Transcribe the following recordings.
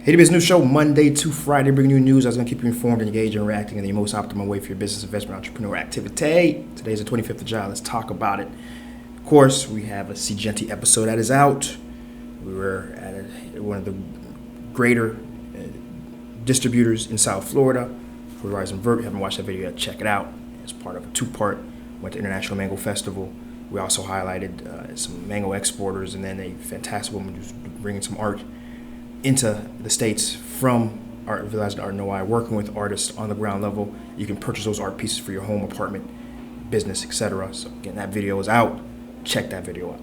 Haiti Biz News Show, Monday to Friday, bringing you news that's going to keep you informed, engaged, and reacting in the most optimal way for your business, investment, entrepreneur activity. Today's the 25th of July. Let's talk about it. Of course, we have a Seejeanty episode that is out. We were at one of the greater distributors in South Florida for Vert. If you haven't watched that video yet, check it out. It's part of a two-part. Went to International Mango Festival. We also highlighted some mango exporters, and then a fantastic woman who's bringing some art into the States from Art Village Art Noir, working with artists on the ground level. You can purchase those art pieces for your home, apartment, business, etc. So again, that video is out. Check that video out.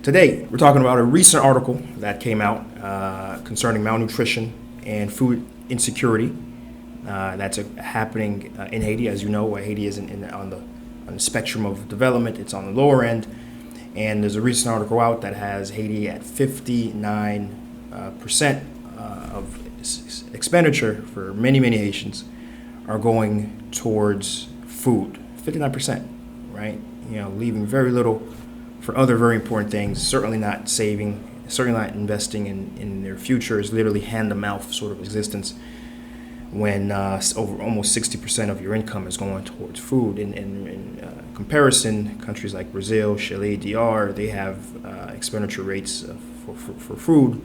Today, we're talking about a recent article that came out concerning malnutrition and food insecurity. That's happening in Haiti. As you know, Haiti is on the spectrum of development. It's on the lower end. And there's a recent article out that has Haiti at 59% of expenditure for many Haitians are going towards food. 59%, right? You know, leaving very little for other very important things. Certainly not saving, certainly not investing in their future. Is literally hand-to-mouth sort of existence when over almost 60% of your income is going towards food. In comparison, countries like Brazil, Cellier, DR, they have expenditure rates for food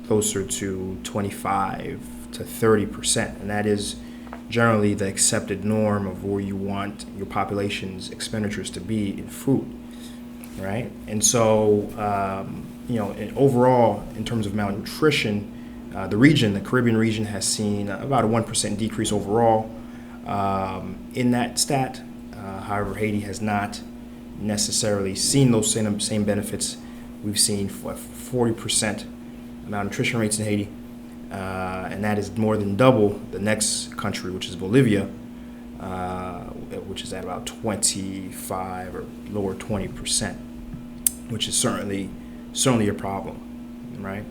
closer to 25 to 30%, and that is generally the accepted norm of where you want your population's expenditures to be in food, right? And so, overall, in terms of malnutrition, the Caribbean region, has seen about a 1% decrease overall in that stat. However, Haiti has not necessarily seen those same benefits. We've seen 40% malnutrition rates in Haiti, and that is more than double the next country, which is Bolivia, which is at about 25 or lower 20%, which is certainly a problem, right?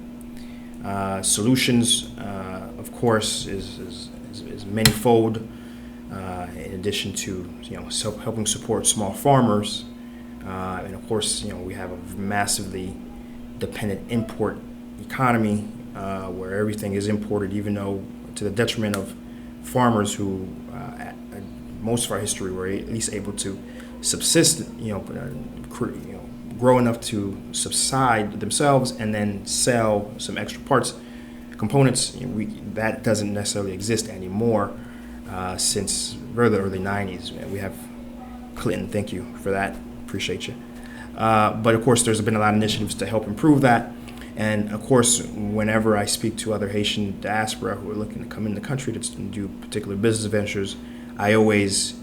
Solutions, of course, is manifold. In addition to helping support small farmers, and of course we have a massively dependent import economy where everything is imported, even though to the detriment of farmers who, at most of our history, were at least able to subsist, grow enough to subside themselves and then sell some extra components. That doesn't necessarily exist anymore since the early 90s. We have Clinton, thank you for that, appreciate you. But of course, there's been a lot of initiatives to help improve that. And of course, whenever I speak to other Haitian diaspora who are looking to come in the country to do particular business ventures, I always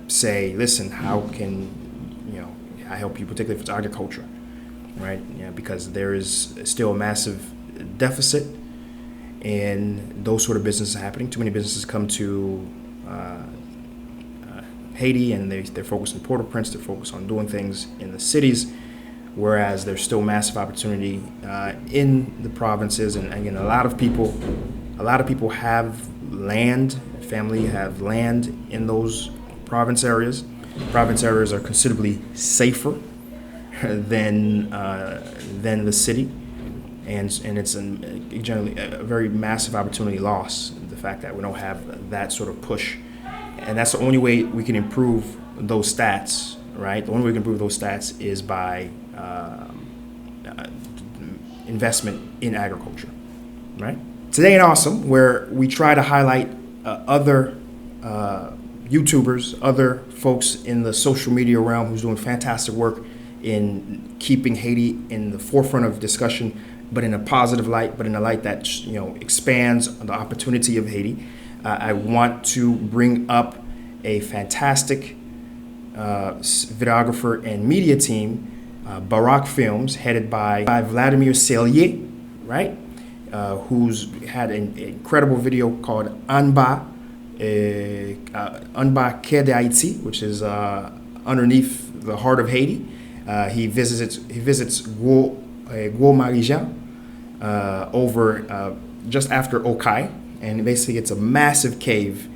say, listen, how can I help you, particularly if it's agriculture, right? Because there is still a massive deficit in those sort of businesses happening. Too many businesses come to Haiti and they're focused on Port-au-Prince, they're focused on doing things in the cities, whereas there's still massive opportunity in the provinces. And again, a lot of people have land, family have land in those province areas. Province areas are considerably safer than the city, and it's generally a very massive opportunity loss. The fact that we don't have that sort of push, and that's the only way we can improve those stats, right? The only way we can improve those stats is by investment in agriculture, right? Today in Awesome, where we try to highlight other YouTubers, other folks in the social media realm who's doing fantastic work in keeping Haiti in the forefront of discussion, but in a positive light, but in a light that expands on the opportunity of Haiti. I want to bring up a fantastic videographer and media team, Baraka Films, headed by Vladimir Cellier, right? Who's had an incredible video called Anba, Anba de Haiti, which is underneath the heart of Haiti. He visits Guo-Marijan over just after Okai, and basically it's a massive cave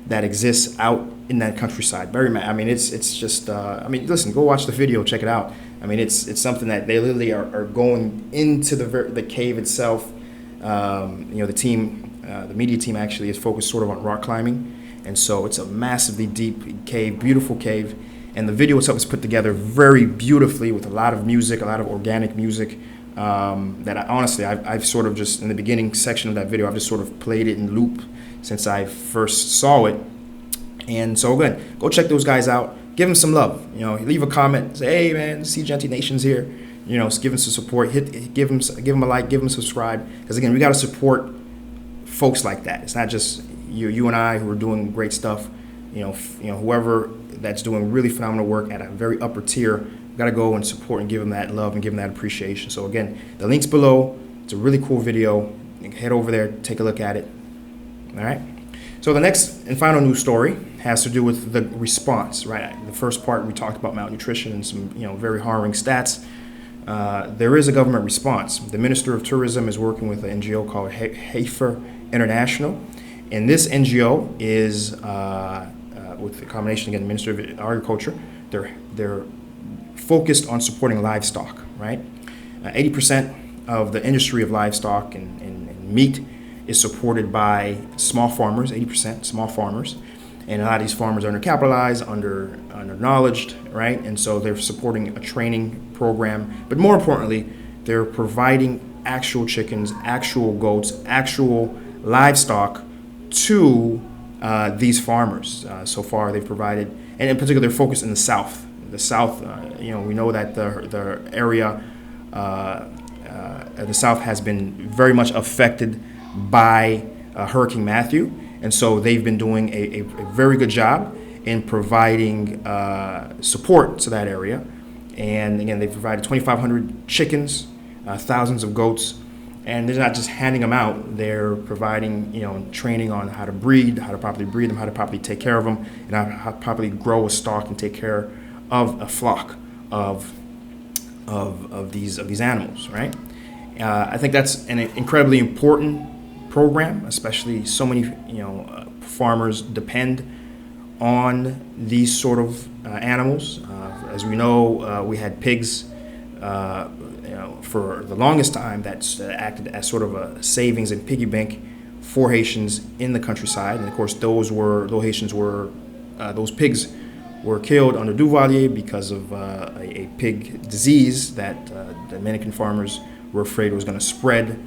that exists out in that countryside. It's just listen, go watch the video, check it out. It's something that they literally are going into the cave itself. The team, the media team actually is focused sort of on rock climbing. And so it's a massively deep cave, beautiful cave. And the video itself is put together very beautifully with a lot of music, a lot of organic music. That I've sort of just, in the beginning section of that video, I've just sort of played it in loop since I first saw it. And so again, go check those guys out. Give them some love. Leave a comment. Say, hey man, Seejeanty Nation's here. Give them some support. Give them a like. Give them a subscribe. Because again, we got to support folks like that. It's not just you and I who are doing great stuff. Whoever that's doing really phenomenal work at a very upper tier, we got to go and support and give them that love and give them that appreciation. So again, the link's below. It's a really cool video. Head over there, take a look at it. All right. So the next and final news story has to do with the response, right? The first part, we talked about malnutrition and some, very harrowing stats. There is a government response. The Minister of Tourism is working with an NGO called Haitian International. And this NGO is, with the combination, again, the Minister of Agriculture, they're focused on supporting livestock, right? 80% of the industry of livestock and meat is supported by small farmers, 80% small farmers. And a lot of these farmers are undercapitalized, underknowledged, right? And so they're supporting a training program. But more importantly, they're providing actual chickens, actual goats, actual livestock to these farmers. So far, they've provided, and in particular, they're focused in the South. The South, we know that the area, the South has been very much affected by Hurricane Matthew. And so they've been doing a very good job in providing support to that area. And again, they've provided 2,500 chickens, thousands of goats, and they're not just handing them out. They're providing, training on how to breed, how to properly breed them, how to properly take care of them, and how to properly grow a stock and take care of a flock of these animals, right? I think that's an incredibly important program, especially so many farmers depend on these sort of animals. As we know, we had pigs for the longest time that acted as sort of a savings and piggy bank for Haitians in the countryside. And of course, those pigs were killed under Duvalier because of a pig disease that the Dominican farmers were afraid was going to spread.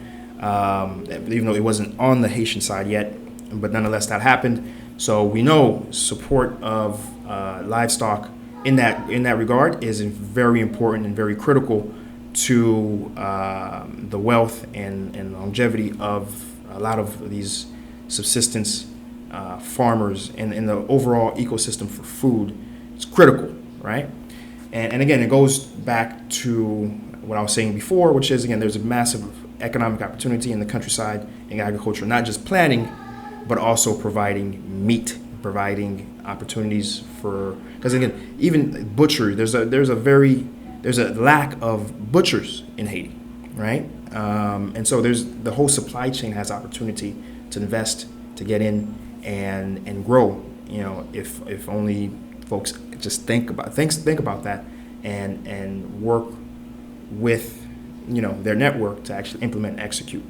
Even though it wasn't on the Haitian side yet, but nonetheless that happened. So we know support of livestock in that regard is very important and very critical to the wealth and longevity of a lot of these subsistence farmers and in the overall ecosystem for food. It's critical, right? And again, it goes back to what I was saying before, which is, again, there's a massive economic opportunity in the countryside in agriculture, not just planting, but also providing meat, providing opportunities for, because again, even butchery, there's a lack of butchers in Haiti, right? And so the whole supply chain has opportunity to invest, to get in and grow, if only folks just think about that and work with their network to actually implement and execute,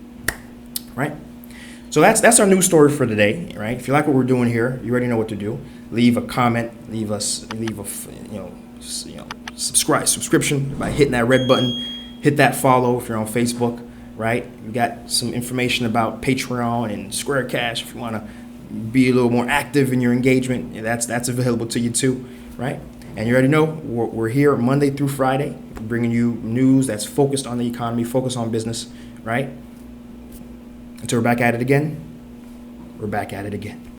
right? So that's our news story for today, right? If you like what we're doing here, you already know what to do. Leave a comment, leave a subscription by hitting that red button. Hit that follow if you're on Facebook, right? We got some information about Patreon and Square Cash if you want to be a little more active in your engagement. That's available to you too, right? And you already know we're here Monday through Friday, bringing you news that's focused on the economy, focused on business, right? Until we're back at it again, we're back at it again.